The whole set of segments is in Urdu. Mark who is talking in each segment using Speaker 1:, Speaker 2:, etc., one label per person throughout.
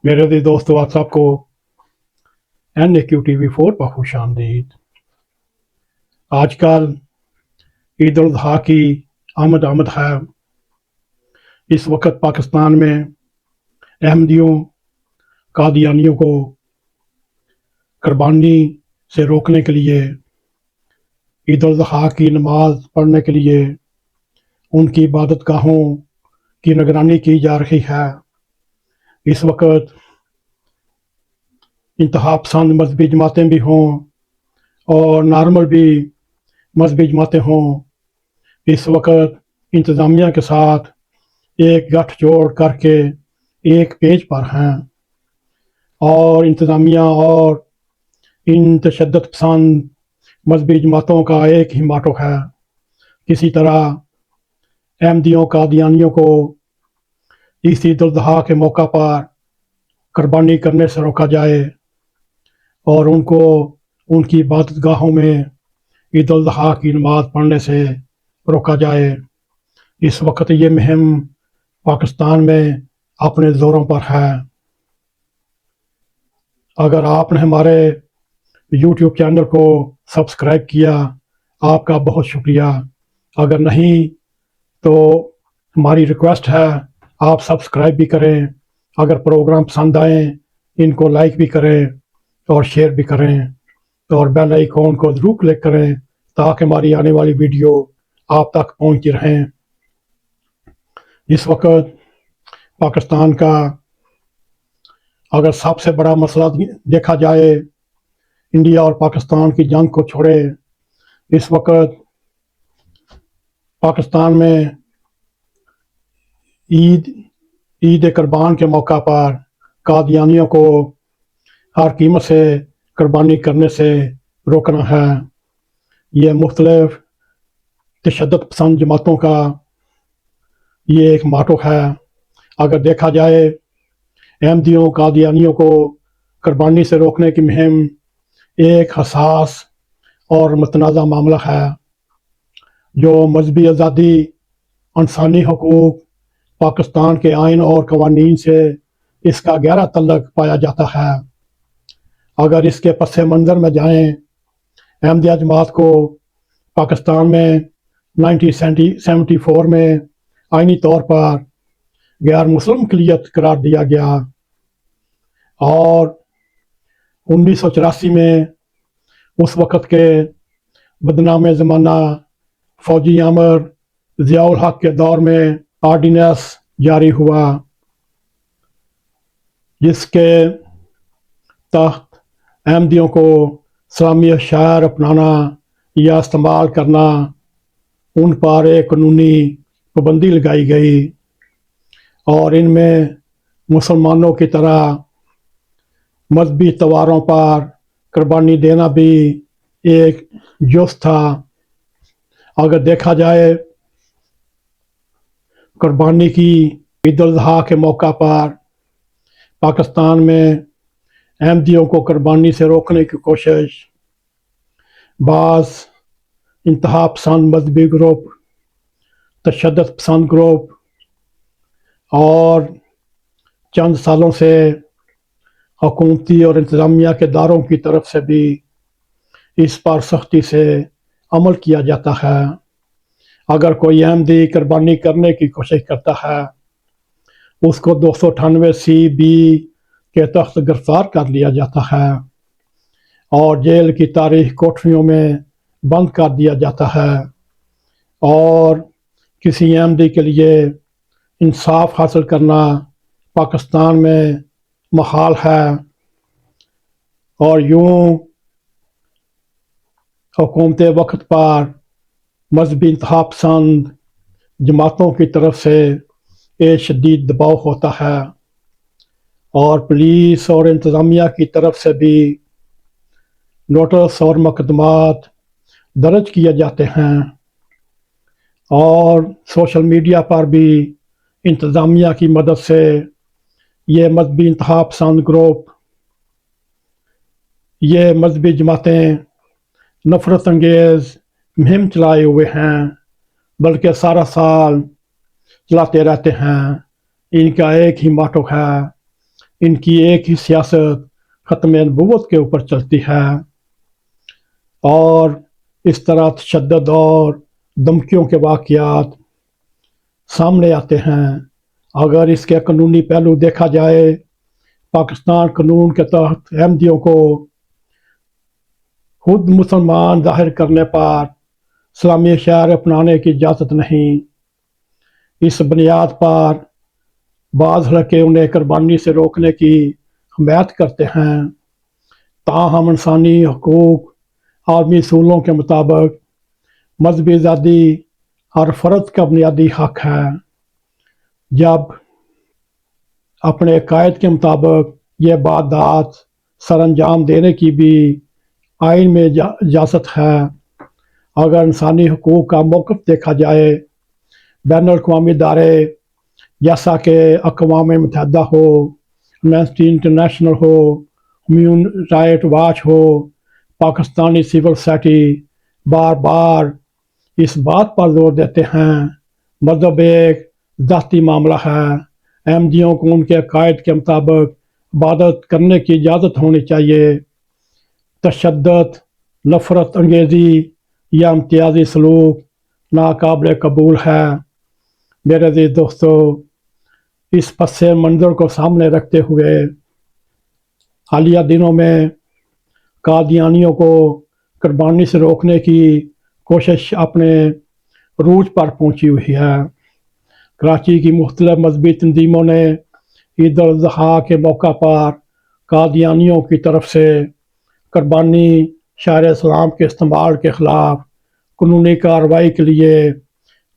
Speaker 1: میرے عزیز دوستو، آپ سب کو NAQ TV4 پر خوش آمدید۔ آج کل عید الاضحیٰ کی آمد ہے۔ اس وقت پاکستان میں احمدیوں قادیانیوں کو قربانی سے روکنے کے لیے، عید الاضحیٰ کی نماز پڑھنے کے لیے ان کی عبادت گاہوں کی نگرانی کی جا رہی ہے۔ اس وقت انتہا پسند مذہبی جماعتیں بھی ہوں اور نارمل بھی مذہبی جماعتیں ہوں، اس وقت انتظامیہ کے ساتھ ایک گٹھ جوڑ کر کے ایک پیج پر ہیں، اور انتظامیہ اور ان تشدد پسند مذہبی جماعتوں کا ایک ہی ماٹو ہے: کسی طرح احمدیوں قادیانیوں کو اس عید الاضحیٰ کے موقع پر قربانی کرنے سے روکا جائے اور ان کو ان کی عبادت گاہوں میں عید الاضحیٰ کی نماز پڑھنے سے روکا جائے۔ اس وقت یہ مہم پاکستان میں اپنے زوروں پر ہے۔ اگر آپ نے ہمارے YouTube چینل کو سبسکرائب کیا، آپ کا بہت شکریہ۔ اگر نہیں تو ہماری ریکویسٹ ہے آپ سبسکرائب بھی کریں، اگر پروگرام پسند آئیں ان کو لائک بھی کریں اور شیئر بھی کریں، اور بیل آئیکن کو ضرور کلک کریں تاکہ ہماری آنے والی ویڈیو آپ تک پہنچتی رہیں۔ اس وقت پاکستان کا اگر سب سے بڑا مسئلہ دیکھا جائے، انڈیا اور پاکستان کی جنگ کو چھوڑے، اس وقت پاکستان میں عید قربان کے موقع پر قادیانیوں کو ہر قیمت سے قربانی کرنے سے روکنا ہے۔ یہ مختلف تشدد پسند جماعتوں کا یہ ایک ماٹو ہے۔ اگر دیکھا جائے، احمدیوں قادیانیوں کو قربانی سے روکنے کی مہم ایک حساس اور متنازع معاملہ ہے جو مذہبی آزادی، انسانی حقوق، پاکستان کے آئین اور قوانین سے اس کا گہرا تعلق پایا جاتا ہے۔ اگر اس کے پس منظر میں جائیں، احمدیہ جماعت کو پاکستان میں 1974 میں آئینی طور پر غیر مسلم اقلیت قرار دیا گیا، اور 1984 میں اس وقت کے بدنام زمانہ فوجی امر ضیاء الحق کے دور میں آرڈیننس جاری ہوا، جس کے تحت احمدیوں کو اسلامی اشعار اپنانا یا استعمال کرنا ان پر ایک قانونی پابندی لگائی گئی، اور ان میں مسلمانوں کی طرح مذہبی تہواروں پر قربانی دینا بھی ایک جز تھا۔ اگر دیکھا جائے، قربانی کی عید الاضحیٰ کے موقع پر پاکستان میں احمدیوں کو قربانی سے روکنے کی کوشش بعض انتہا پسند مذہبی گروپ، تشدد پسند گروپ اور چند سالوں سے حکومتی اور انتظامیہ کے اداروں کی طرف سے بھی اس پر سختی سے عمل کیا جاتا ہے۔ اگر کوئی احمدی قربانی کرنے کی کوشش کرتا ہے، اس کو 298(c)(b) کے تحت گرفتار کر لیا جاتا ہے اور جیل کی تاریخ کوٹریوں میں بند کر دیا جاتا ہے، اور کسی احمدی کے لیے انصاف حاصل کرنا پاکستان میں محال ہے، اور یوں حکومت وقت پر مذہبی انتہا پسند جماعتوں کی طرف سے ایک شدید دباؤ ہوتا ہے، اور پولیس اور انتظامیہ کی طرف سے بھی نوٹس اور مقدمات درج کیے جاتے ہیں، اور سوشل میڈیا پر بھی انتظامیہ کی مدد سے یہ مذہبی انتہا پسند گروپ، یہ مذہبی جماعتیں نفرت انگیز مہم چلائے ہوئے ہیں، بلکہ سارا سال چلاتے رہتے ہیں۔ ان کا ایک ہی ماٹو ہے: ان کی ایک ہی سیاست ختم نبوت کے اوپر چلتی ہے، اور اس طرح تشدد اور دھمکیوں کے واقعات سامنے آتے ہیں۔ اگر اس کے قانونی پہلو دیکھا جائے، پاکستان قانون کے تحت احمدیوں کو خود مسلمان ظاہر کرنے پر اسلامی شعائر اپنانے کی اجازت نہیں۔ اس بنیاد پر بعض حلقے انہیں قربانی سے روکنے کی حمایت کرتے ہیں، تاہم انسانی حقوق عالمی اصولوں کے مطابق مذہبی آزادی ہر فرد کا بنیادی حق ہے۔ جب اپنے عقائد کے مطابق یہ عبادات سر انجام دینے کی بھی آئین میں اجازت ہے۔ اگر انسانی حقوق کا موقف دیکھا جائے، بین الاقوامی ادارے جیسا کہ اقوام متحدہ ہو، ایمنسٹی انٹرنیشنل ہو، ہیومن رائٹ واچ ہو، پاکستانی سول سوسائٹی بار بار اس بات پر زور دیتے ہیں مذہب ایک ذاتی معاملہ ہے، احمدیوں کو ان کے عقائد کے مطابق عبادت کرنے کی اجازت ہونی چاہیے۔ تشدد، نفرت انگیزی یا امتیازی سلوک ناقابل قبول ہے۔ میرے عزیز دوستو، اس پس منظر کو سامنے رکھتے ہوئے حالیہ دنوں میں قادیانیوں کو قربانی سے روکنے کی کوشش اپنے عروج پر پہنچی ہوئی ہے۔ کراچی کی مختلف مذہبی تنظیموں نے عید الاضحیٰ کے موقع پر قادیانیوں کی طرف سے قربانی شعائر اسلام کے استعمال کے خلاف قانونی کارروائی کے لیے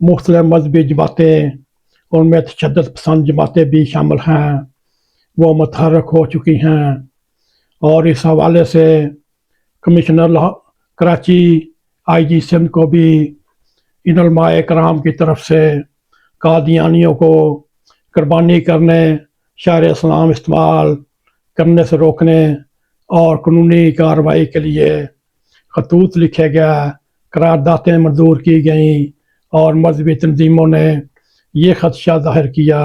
Speaker 1: مختلف مذہبی جماعتیں، ان میں تشدد پسند جماعتیں بھی شامل ہیں، وہ متحرک ہو چکی ہیں، اور اس حوالے سے کمشنر کراچی آئی جی سندھ کو بھی ان علماء کرام کی طرف سے قادیانیوں کو قربانی کرنے، شعائر اسلام استعمال کرنے سے روکنے اور قانونی کارروائی کے لیے خطوط لکھے گئے، قراردادیں منظور کی گئیں، اور مذہبی تنظیموں نے یہ خدشہ ظاہر کیا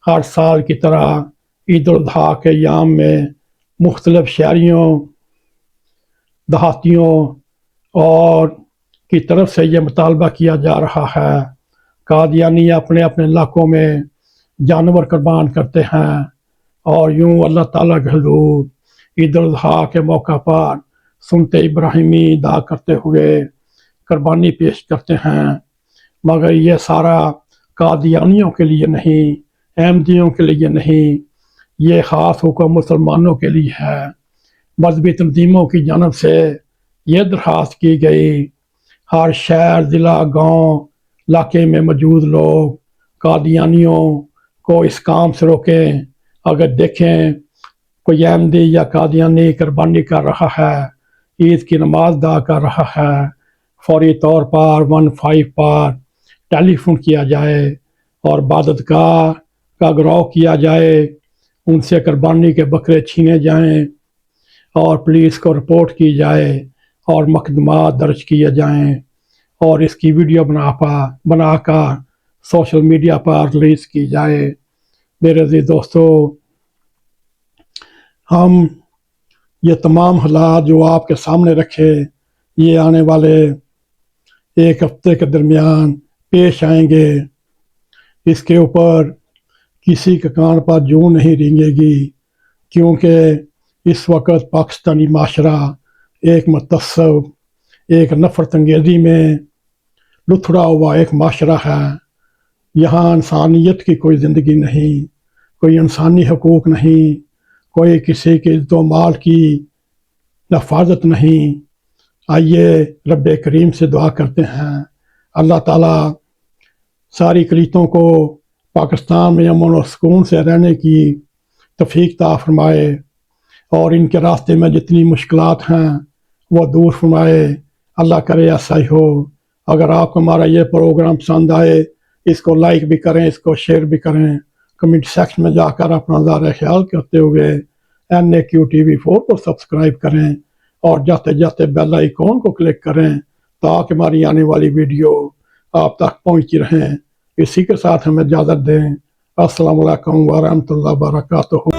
Speaker 1: ہر سال کی طرح عید الاضحیٰ کے ایام میں مختلف شہریوں، دیہاتیوں اور کی طرف سے یہ مطالبہ کیا جا رہا ہے۔ قادیانی اپنے اپنے علاقوں میں جانور قربان کرتے ہیں اور یوں اللہ تعالیٰ کے حضور عید الاضحیٰ کے موقع پر سنت ابراہیمی ادا کرتے ہوئے قربانی پیش کرتے ہیں، مگر یہ سارا قادیانیوں کے لیے نہیں، احمدیوں کے لیے نہیں، یہ خاص حکم مسلمانوں کے لیے ہے۔ مذہبی تنظیموں کی جانب سے یہ درخواست کی گئی، ہر شہر، ضلع، گاؤں، علاقے میں موجود لوگ قادیانیوں کو اس کام سے روکیں۔ اگر دیکھیں کوئی احمدی یا قادیانی قربانی کر رہا ہے، عید کی نماز ادا کر رہا ہے، فوری طور پر 15 پر ٹیلی فون کیا جائے اور عبادت گاہ کا گھراؤ کیا جائے، ان سے قربانی کے بکرے چھینے جائیں اور پولیس کو رپورٹ کی جائے اور مقدمات درج کیے جائیں، اور اس کی ویڈیو بنا کر سوشل میڈیا پر ریلیز کی جائے۔ میرے عزیز دوستو، ہم یہ تمام حالات جو آپ کے سامنے رکھے، یہ آنے والے ایک ہفتے کے درمیان پیش آئیں گے۔ اس کے اوپر کسی کے کان پر جوں نہیں رینگے گی، کیونکہ اس وقت پاکستانی معاشرہ ایک متعصب، ایک نفرت انگیزی میں لتھڑا ہوا ایک معاشرہ ہے۔ یہاں انسانیت کی کوئی زندگی نہیں، کوئی انسانی حقوق نہیں، کوئی کسی کی عزت و مال کی حفاظت نہیں۔ آئیے رب کریم سے دعا کرتے ہیں، اللہ تعالیٰ ساری اقلیتوں کو پاکستان میں امن و سکون سے رہنے کی توفیق عطا فرمائے، اور ان کے راستے میں جتنی مشکلات ہیں وہ دور فرمائے۔ اللہ کرے ایسا ہی ہو۔ اگر آپ کو ہمارا یہ پروگرام پسند آئے، اس کو لائک بھی کریں، اس کو شیئر بھی کریں، کمنٹ سیکشن میں جا کر اپنا نظارہ خیال کرتے ہوئے NAQTV4 کو سبسکرائب کریں، اور جاتے جاتے بیل آئیکن کو کلک کریں تاکہ ہماری آنے والی ویڈیو آپ تک پہنچتی رہیں۔ اسی کے ساتھ ہمیں اجازت دیں۔ السلام علیکم ورحمۃ اللہ وبرکاتہ۔